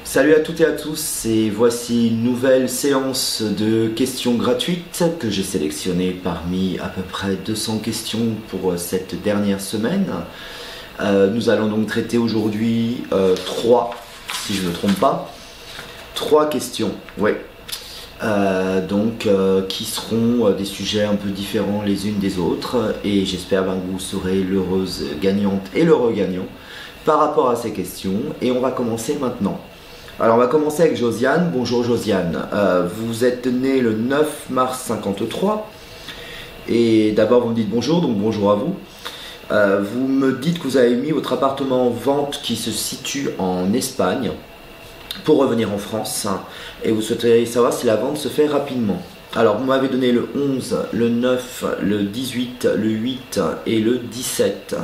Salut à toutes et à tous, et voici une nouvelle séance de questions gratuites que j'ai sélectionnées parmi à peu près 200 questions pour cette dernière semaine. Nous allons donc traiter aujourd'hui si je ne me trompe pas, 3 questions, ouais. Qui seront des sujets un peu différents les unes des autres, et j'espère que vous serez l'heureuse gagnante et l'heureux gagnant par rapport à ces questions, et on va commencer maintenant. Alors on va commencer avec Josiane. Bonjour Josiane, vous êtes née le 9 mars 53 et d'abord vous me dites bonjour, donc bonjour à vous. Vous me dites que vous avez mis votre appartement en vente qui se situe en Espagne pour revenir en France et vous souhaiteriez savoir si la vente se fait rapidement. Alors vous m'avez donné le 11, le 9, le 18, le 8 et le 17.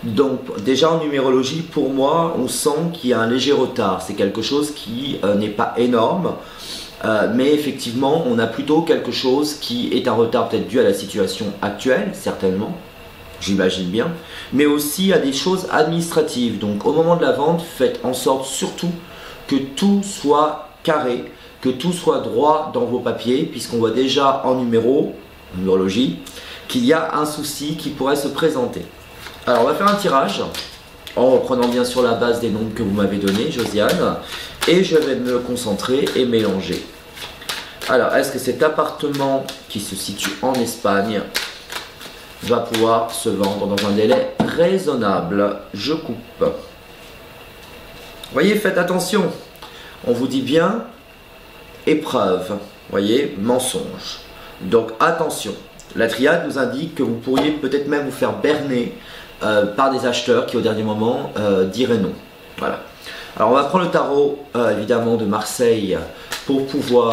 Donc déjà en numérologie, pour moi, on sent qu'il y a un léger retard. C'est quelque chose qui n'est pas énorme, mais effectivement, on a plutôt quelque chose qui est un retard peut-être dû à la situation actuelle, certainement, j'imagine bien, mais aussi à des choses administratives. Donc au moment de la vente, faites en sorte surtout que tout soit carré, que tout soit droit dans vos papiers, puisqu'on voit déjà en numérologie, qu'il y a un souci qui pourrait se présenter. Alors on va faire un tirage, en reprenant bien sûr la base des nombres que vous m'avez donnés, Josiane, et je vais me concentrer et mélanger. Alors, est-ce que cet appartement qui se situe en Espagne va pouvoir se vendre dans un délai raisonnable? Je coupe. Vous voyez, faites attention, on vous dit bien épreuve, voyez, mensonge. Donc attention, la triade nous indique que vous pourriez peut-être même vous faire berner par des acheteurs qui au dernier moment diraient non. Voilà. Alors on va prendre le tarot évidemment de Marseille pour pouvoir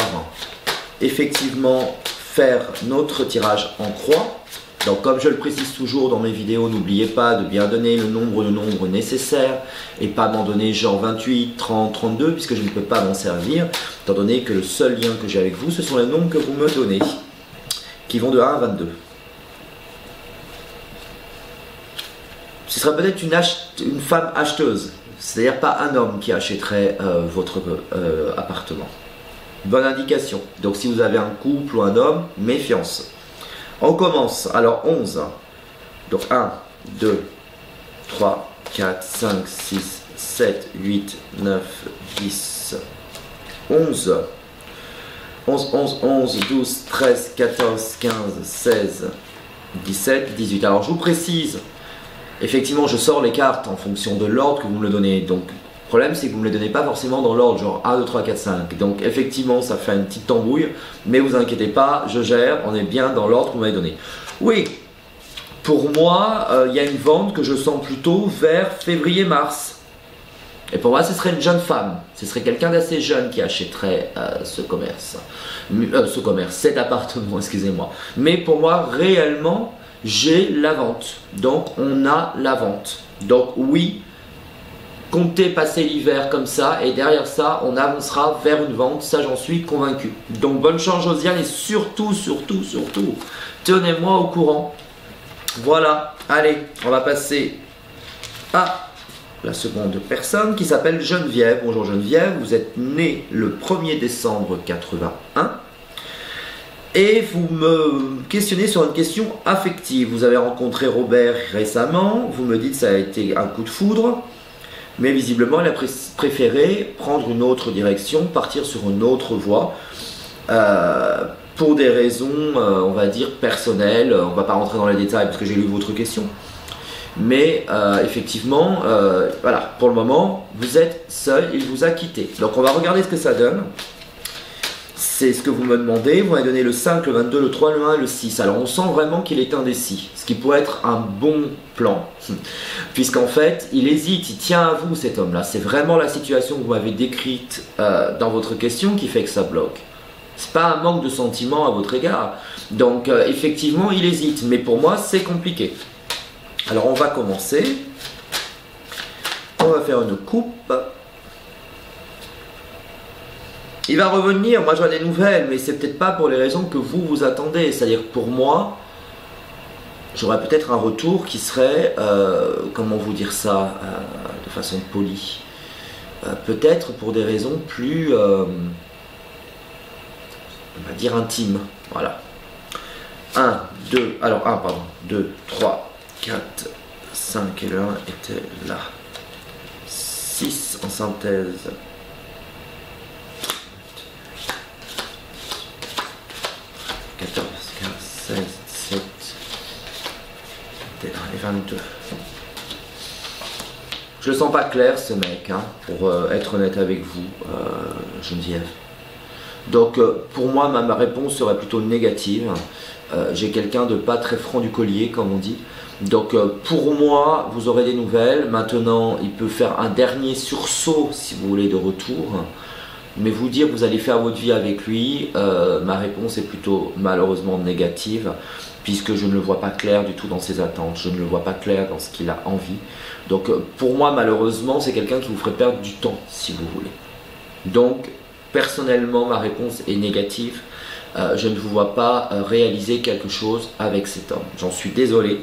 effectivement faire notre tirage en croix. Donc comme je le précise toujours dans mes vidéos, n'oubliez pas de bien donner le nombre nécessaire et pas m'en donner genre 28, 30, 32 puisque je ne peux pas m'en servir étant donné que le seul lien que j'ai avec vous ce sont les nombres que vous me donnez qui vont de 1 à 22. Ce serait peut-être une femme acheteuse, c'est-à-dire pas un homme qui achèterait votre appartement. Bonne indication. Donc si vous avez un couple ou un homme, méfiance. On commence. Alors 11. Donc 1, 2, 3, 4, 5, 6, 7, 8, 9, 10, 11. 11, 11, 11, 12, 13, 14, 15, 16, 17, 18. Alors je vous précise, effectivement je sors les cartes en fonction de l'ordre que vous me le donnez. Donc le problème c'est que vous ne me les donnez pas forcément dans l'ordre, genre 1, 2, 3, 4, 5. Donc effectivement ça fait une petite tambouille, mais vous inquiétez pas, je gère, on est bien dans l'ordre que vous m'avez donné. Oui, pour moi, il y a une vente que je sens plutôt vers février-mars. Et pour moi, ce serait une jeune femme. Ce serait quelqu'un d'assez jeune qui achèterait cet appartement, excusez-moi. Mais pour moi, réellement, j'ai la vente. Donc, on a la vente. Donc, oui, comptez passer l'hiver comme ça. Et derrière ça, on avancera vers une vente. Ça, j'en suis convaincu. Donc, bonne chance, Josiane. Et surtout, tenez-moi au courant. Voilà. Allez, on va passer à la seconde personne qui s'appelle Geneviève. Bonjour Geneviève, vous êtes née le 1er décembre 81 et vous me questionnez sur une question affective. Vous avez rencontré Robert récemment, vous me dites que ça a été un coup de foudre, mais visiblement elle a préféré prendre une autre direction, partir sur une autre voie pour des raisons, on va dire, personnelles. On ne va pas rentrer dans les détails parce que j'ai lu votre question. Mais effectivement, voilà, pour le moment, vous êtes seul, il vous a quitté. Donc on va regarder ce que ça donne. C'est ce que vous me demandez. Vous m'avez donné le 5, le 22, le 3, le 1 et le 6. Alors on sent vraiment qu'il est indécis, ce qui pourrait être un bon plan. Puisqu'en fait, il hésite, il tient à vous cet homme-là. C'est vraiment la situation que vous m'avez décrite dans votre question qui fait que ça bloque. C'est pas un manque de sentiment à votre égard. Donc effectivement, il hésite. Mais pour moi, c'est compliqué. Alors on va commencer, on va faire une coupe, il va revenir, moi j'en ai des nouvelles, mais c'est peut-être pas pour les raisons que vous vous attendez, c'est-à-dire pour moi, j'aurais peut-être un retour qui serait, comment vous dire ça de façon polie, peut-être pour des raisons plus, on va dire intimes. Voilà. 1, 2, alors 1, pardon, 2, 3, 4, 5, et le 1 était là. 6 en synthèse. 14, 15, 16, 17, 21 et 22. Je le sens pas clair ce mec, hein, pour être honnête avec vous, Geneviève. Donc pour moi, ma réponse serait plutôt négative. J'ai quelqu'un de pas très franc du collier, comme on dit. Donc pour moi, vous aurez des nouvelles. Maintenant, il peut faire un dernier sursaut, si vous voulez, de retour. Mais vous dire que vous allez faire votre vie avec lui, ma réponse est plutôt malheureusement négative, puisque je ne le vois pas clair du tout dans ses attentes, je ne le vois pas clair dans ce qu'il a envie. Donc pour moi, malheureusement, c'est quelqu'un qui vous ferait perdre du temps, si vous voulez. Donc personnellement, ma réponse est négative. Je ne vous vois pas réaliser quelque chose avec cet homme. J'en suis désolé,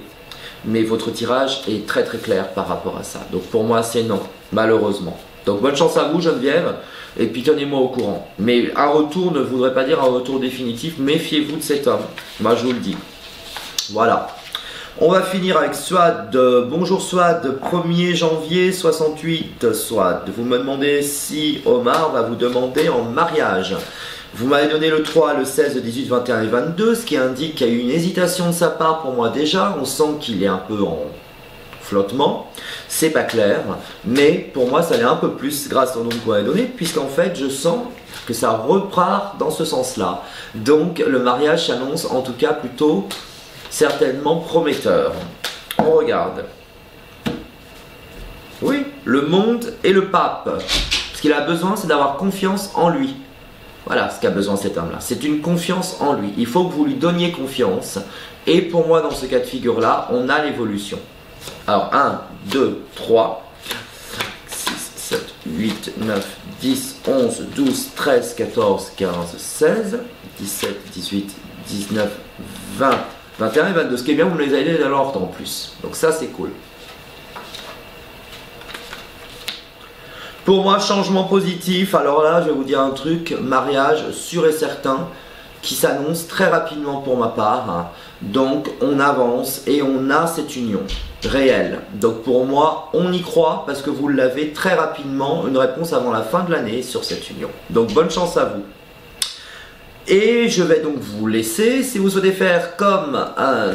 mais votre tirage est très très clair par rapport à ça. Donc pour moi, c'est non, malheureusement. Donc bonne chance à vous, Geneviève, et puis tenez-moi au courant. Mais un retour ne voudrait pas dire un retour définitif, méfiez-vous de cet homme. Moi, je vous le dis. Voilà. On va finir avec Swad. Bonjour Swad, 1er janvier 68. Swad, vous me demandez si Omar va vous demander en mariage. Vous m'avez donné le 3, le 16, le 18, 21 et 22, ce qui indique qu'il y a eu une hésitation de sa part pour moi déjà. On sent qu'il est un peu en flottement. C'est pas clair, mais pour moi ça l'est un peu plus grâce au nom que vous m'avez donné, puisqu'en fait je sens que ça repart dans ce sens-là. Donc le mariage s'annonce en tout cas plutôt certainement prometteur. On regarde. Oui, le monde et le pape. Ce qu'il a besoin, c'est d'avoir confiance en lui. Voilà ce qu'a besoin cet homme-là. C'est une confiance en lui. Il faut que vous lui donniez confiance. Et pour moi, dans ce cas de figure-là, on a l'évolution. Alors, 1, 2, 3, 4, 5, 6, 7, 8, 9, 10, 11, 12, 13, 14, 15, 16, 17, 18, 19, 20, 21 et 22. Ce qui est bien, vous me les avez donné dans l'ordre en plus. Donc ça, c'est cool. Pour moi, changement positif. Alors là, je vais vous dire un truc. Mariage sûr et certain qui s'annonce très rapidement pour ma part. Donc, on avance et on a cette union réelle. Donc, pour moi, on y croit parce que vous l'avez très rapidement. Une réponse avant la fin de l'année sur cette union. Donc, bonne chance à vous. Et je vais donc vous laisser. Si vous souhaitez faire comme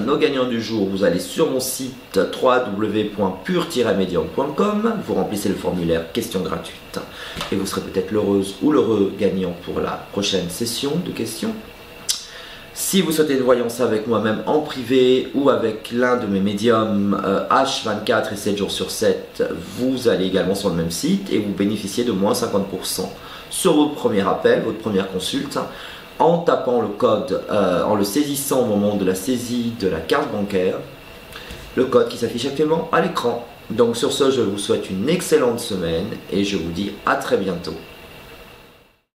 nos gagnants du jour, vous allez sur mon site www.pur-medium.com, vous remplissez le formulaire questions gratuites et vous serez peut-être l'heureuse ou l'heureux gagnant pour la prochaine session de questions. Si vous souhaitez une voyance avec moi-même en privé ou avec l'un de mes médiums H24 et 7 jours sur 7, vous allez également sur le même site et vous bénéficiez de moins 50% sur votre premier appel, votre première consulte, en tapant le code, en le saisissant au moment de la saisie de la carte bancaire, le code qui s'affiche actuellement à l'écran. Donc sur ce, je vous souhaite une excellente semaine et je vous dis à très bientôt.